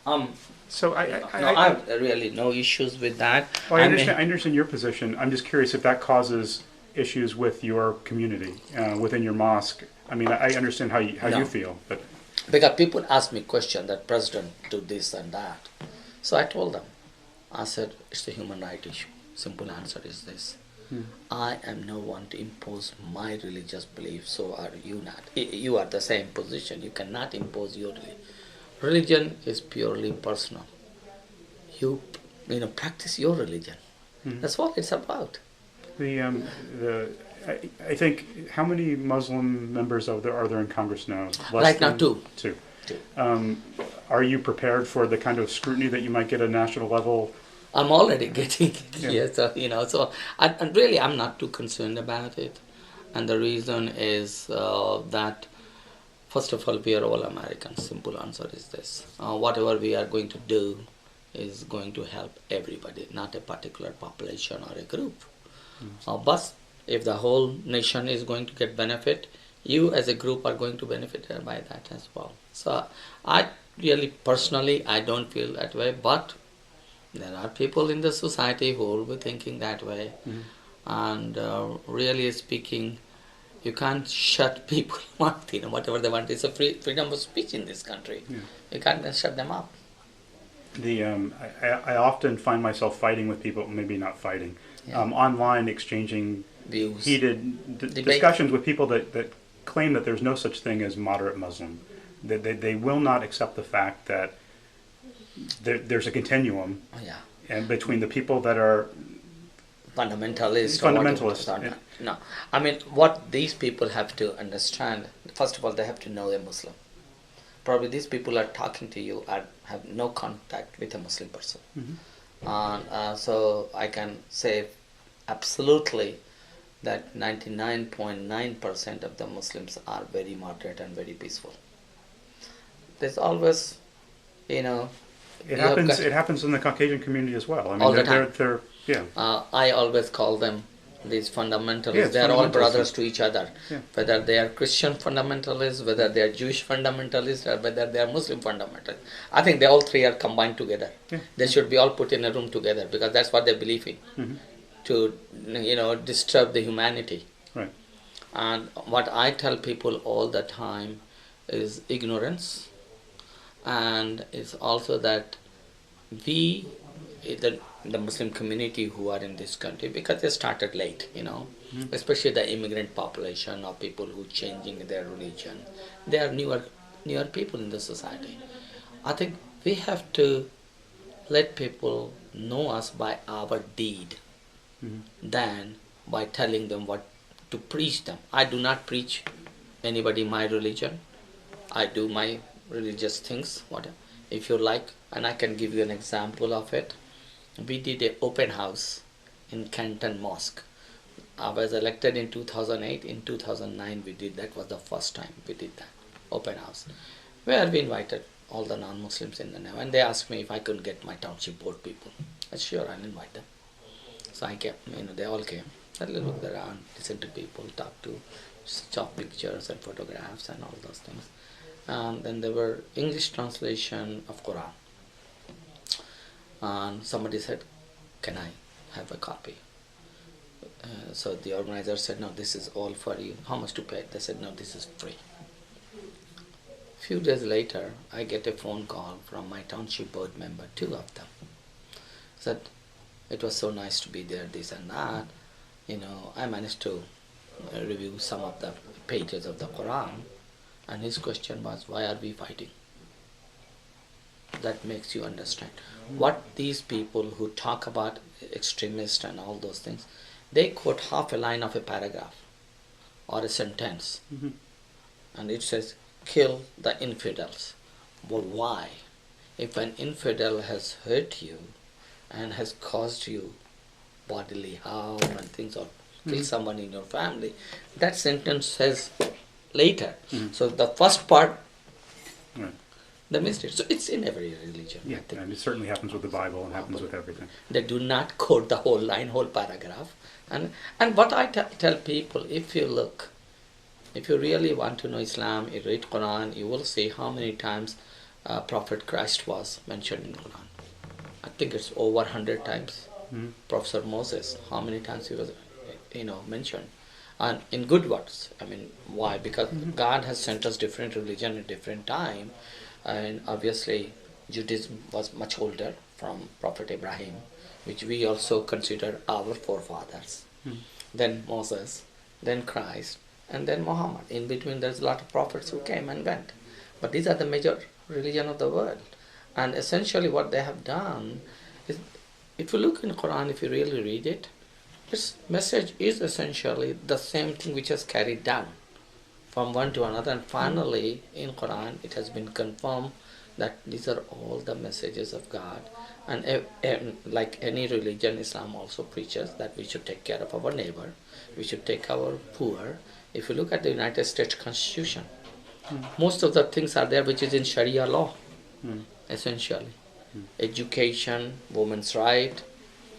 Um, So no, I have really no issues with that. well, I mean, I understand your position. I'm just curious if that causes issues with your community, within your mosque. I mean, I understand how you no, feel, but because people ask me question that president do this and that. So I told them, I said it's a human right issue. Simple answer is this: hmm, I am no one to impose my religious belief. So are you not? You are the same position. You cannot impose your religion. Religion is purely personal. You practice your religion. hmm. That's what it's about. The I think how many Muslim members are there in Congress now? Less Right now, than too. two. Too. Are you prepared for the kind of scrutiny that you might get at a national level? I'm already getting it Yeah. here, so and really I'm not too concerned about it, and the reason is that first of all we are all Americans. Simple answer is this: whatever we are going to do is going to help everybody, not a particular population or a group. Mm. But if the whole nation is going to get benefit, you as a group are going to benefit by that as well. So I really personally I don't feel that way, but there are people in the society who will be thinking that way, Mm. and really speaking, you can't shut people mouth. Whatever they want. It's a freedom of speech in this country. Yeah. You can't shut them up. I often find myself fighting with people, maybe not fighting, Yeah. online, exchanging Views, heated debate. discussions with people that claim that there's no such thing as moderate Muslim. That they will not accept the fact that there's a continuum, Oh, yeah. and between the people that are Fundamentalist or fundamentalists. whatever. No, I mean what these people have to understand. First of all, they have to know they're Muslim. Probably these people are talking to you and have no contact with a Muslim person. Mhm. And so I can say absolutely that 99.9% of the Muslims are very moderate and very peaceful. There's always, you know, It you have happens. got It happens in the Caucasian community as well. I mean, all the time. they're yeah, I always call them these yeah. fundamentalists. It's They are all fundamentalism. brothers to each other. Yeah, Whether they are Christian fundamentalists, whether they are Jewish fundamentalists, or whether they are Muslim fundamentalists. I think they all three are combined together. yeah. They should be all put in a room together because that's what they believe in, Hmm. to disturb the humanity. Right. And what I tell people all the time is ignorance, and it's also that we, the Muslim community who are in this country, because they started late, Hmm. especially the immigrant population or people who changing their religion, they are newer people in the society. I think we have to let people know us by our deed Hmm. than by telling them what to preach them. I do not preach anybody my religion. I do my religious things, whatever. If you like, and I can give you an example of it. We did an open house in Canton Mosque. I was elected in 2008. In 2009, we did that. Was the first time we did that open house, where we invited all the non-Muslims in the name, and they asked me if I could get my township board people. I said, sure, I'll invite them. So I came. They all came. I looked around, listened to people, talked to, switch off pictures and photographs and all those things. And then there were English translation of Quran. And somebody said, can I have a copy? So the organizer said, no, this is all for you. How much to pay? They said, no, this is free. Few days later, I get a phone call from my township board member, two of them. Said, it was so nice to be there, this and that. I managed to review some of the pages of the Quran, and his question was, why are we fighting? That makes you understand what these people who talk about extremists and all those things, they quote half a line of a paragraph or a sentence, Hmm. and it says, kill the infidels. Well, why? If an infidel has hurt you and has caused you bodily harm and things, or kill Hmm. someone in your family, that sentence says later. Hmm. So the first part, Right. they missed it. So it's in every religion, Yeah, I think. and it certainly happens with the Bible and happens with everything. They do not quote the whole line, whole paragraph. And what I tell people, if you really want to know Islam, you read Quran, you will see how many times Prophet Christ was mentioned in Quran. I think it's over 100 times. Professor Moses, how many times he was, mentioned, and in good words. I mean, why? Because God has sent us different religion at different time, and obviously Judaism was much older from Prophet Abraham, which we also consider our forefathers. Then Moses, then Christ, and then Muhammad. In between, there's a lot of prophets who came and went, but these are the major religion of the world, and essentially what they have done is, if you look in the Quran, if you really read it, its message is essentially the same thing which has carried down from one to another, and finally in Quran it has been confirmed that these are all the messages of God. And like any religion, Islam also preaches that we should take care of our neighbor, we should take our poor. If you look at the United States Constitution, most of the things are there which is in Sharia law, essentially. Education, women's right,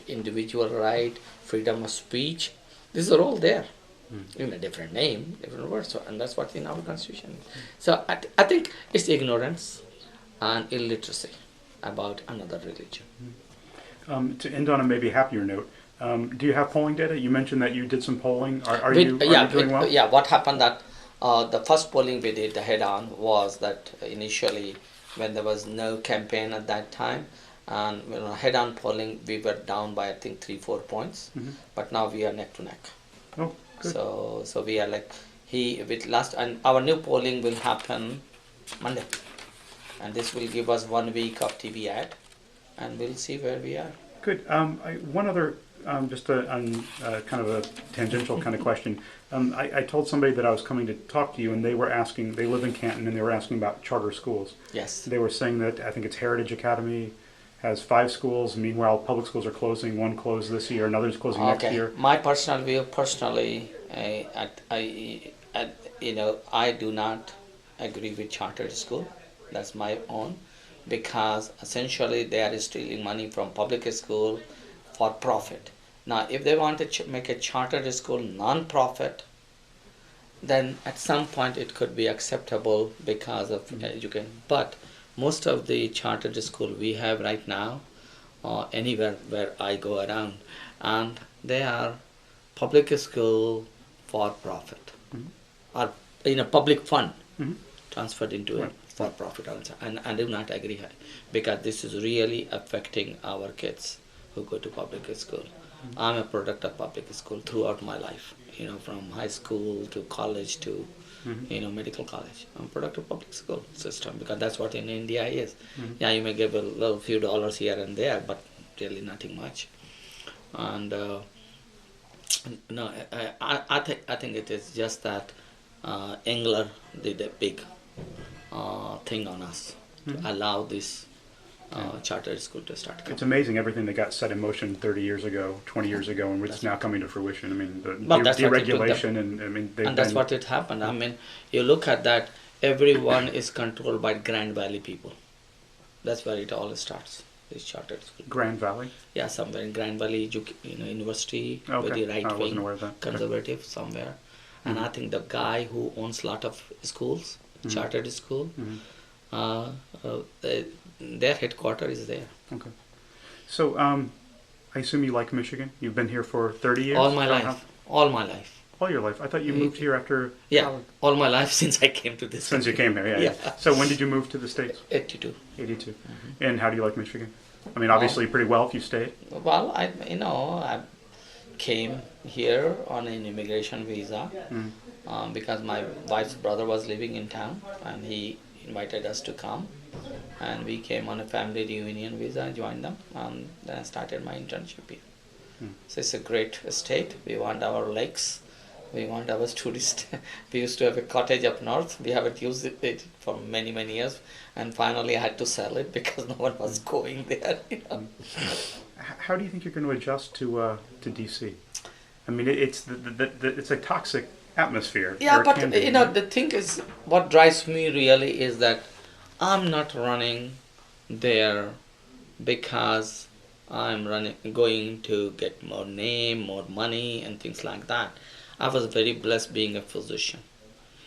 individual right, freedom of speech, these are all there in a different name, different words, and that's what's in our constitution. So I think it's ignorance and illiteracy about another religion. To end on a maybe happier note, do you have polling data? You mentioned that you did some polling. Are With- you yeah, doing well? yeah. What happened that the first polling we did, the head-on, was that initially when there was no campaign at that time, and head-on polling we were down by I think 3-4 points, but now we are neck to neck. Oh, good. So we are like with last, and our new polling will happen Monday, and this will give us 1 week of TV ad, and we'll see where we are. Good. One other, just kind of a tangential kind of question. I told somebody that I was coming to talk to you, and they were asking, they live in Canton, and they were asking about charter schools. Yes. They were saying that I think it's Heritage Academy has 5 schools. Meanwhile, public schools are closing. One closed this year, another's closing next year. My personal view, I do not agree with charter school. That's my own, because essentially they are stealing money from public school for profit. Now, if they want to make a charter school non-profit, then at some point it could be acceptable because of education. But most of the chartered school we have right now, anywhere where I go around, and they are public school for profit, or in a public fund transferred into a for profit also. And I do not agree, because this is really affecting our kids who go to public school. I'm a product of public school throughout my life, from high school to college to medical college. I'm a product of public school system, because that's what in India is. Yeah, you may give a little few dollars here and there, but really nothing much. And no, I think it is just that Engler did a big thing on us to allow this charter school to start coming. It's amazing everything that got set in motion 30 years ago, 20 years ago, and it's now coming to fruition. I mean, the deregulation, and I mean, and that's what it happened. I mean, you look at that, everyone is controlled by Grand Valley people. That's where it all starts. This charter school. Grand Valley. Yeah, somewhere in Grand Valley, University, Okay. very right I wasn't wing, aware of that. conservative somewhere. And I think the guy who owns a lot of schools, chartered school, their headquarters is there. Okay. So, I assume you like Michigan? You've been here for 30 years? All my life. All my life. All your life? I thought you moved here after Yeah, college. all my life since I came to this Since you country. came here, yeah. Yeah. So when did you move to the States? 82. 82. And how do you like Michigan? I mean, obviously pretty well if you stayed. Well, I came here on an immigration visa because my wife's brother was living in town, and he invited us to come, and we came on a family reunion visa, joined them, and then I started my internship here. So it's a great state. We want our lakes, we want our tourists. We used to have a cottage up north. We haven't used it for many years, and finally I had to sell it because no one was going there. How do you think you're going to adjust to DC? I mean, it's it's a toxic atmosphere. Yeah, or it but can be. the thing is, what drives me really is that I'm not running there because I'm going to get more name, more money, and things like that. I was very blessed being a physician.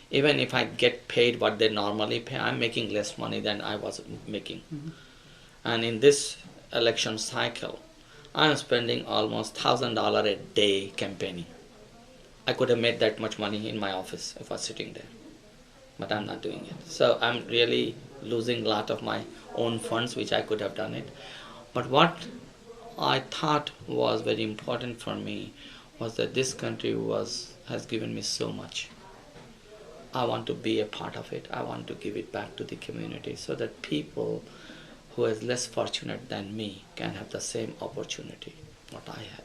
Even if I get paid what they normally pay, I'm making less money than I was making. And in this election cycle, I'm spending almost $1,000 a day campaigning. I could have made that much money in my office if I was sitting there, but I'm not doing it. So I'm really losing a lot of my own funds, which I could have done it. But what I thought was very important for me was that this country has given me so much. I want to be a part of it. I want to give it back to the community so that people who is less fortunate than me can have the same opportunity what I had.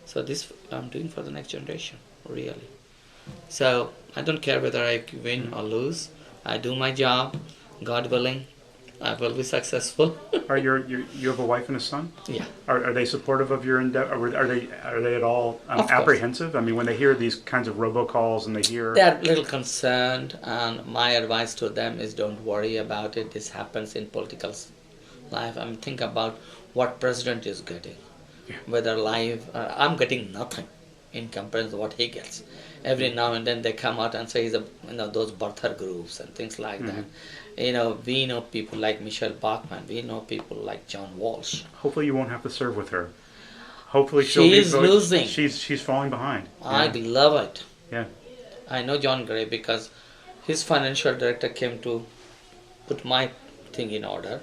So this I'm doing for the next generation, really. So I don't care whether I win or lose. I do my job. God willing, I will be successful. You have a wife and a son? Yeah. Are they supportive of your endeavor? Are they at all Of course. apprehensive? I mean, when they hear these kinds of robocalls and they hear They are a little concerned, and my advice to them is don't worry about it. This happens in political life. I mean, think about what president is getting. Yeah. Whether live, I'm getting nothing in comparison to what he gets. Every now and then they come out and say he's those birther groups and things like that. We know people like Michelle Bachmann. We know people like John Walsh. Hopefully you won't have to serve with her. Hopefully She is losing. She's falling behind. I love it. Yeah. I know John Gray because his financial director came to put my thing in order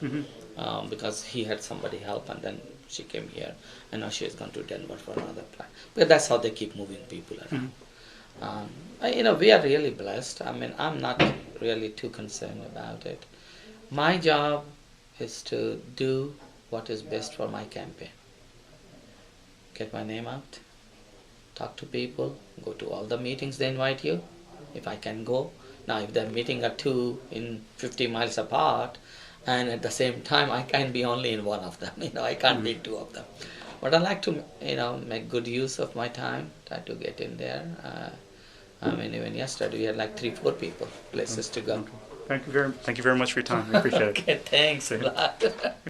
because he had somebody help, and then she came here, and now she has gone to Denver for another plan. But that's how they keep moving people around. We are really blessed. I mean, I'm not really too concerned about it. My job is to do what is best for my campaign. Get my name out, talk to people, go to all the meetings they invite you, if I can go. Now, if they're meeting at 2 in 50 miles apart, and at the same time I can be only in one of them, I can't be two of them. But I like to, make good use of my time, try to get in there. Even yesterday we had like 3-4 people, places to go. Thank you very much for your time. I appreciate it. Okay, thanks a lot.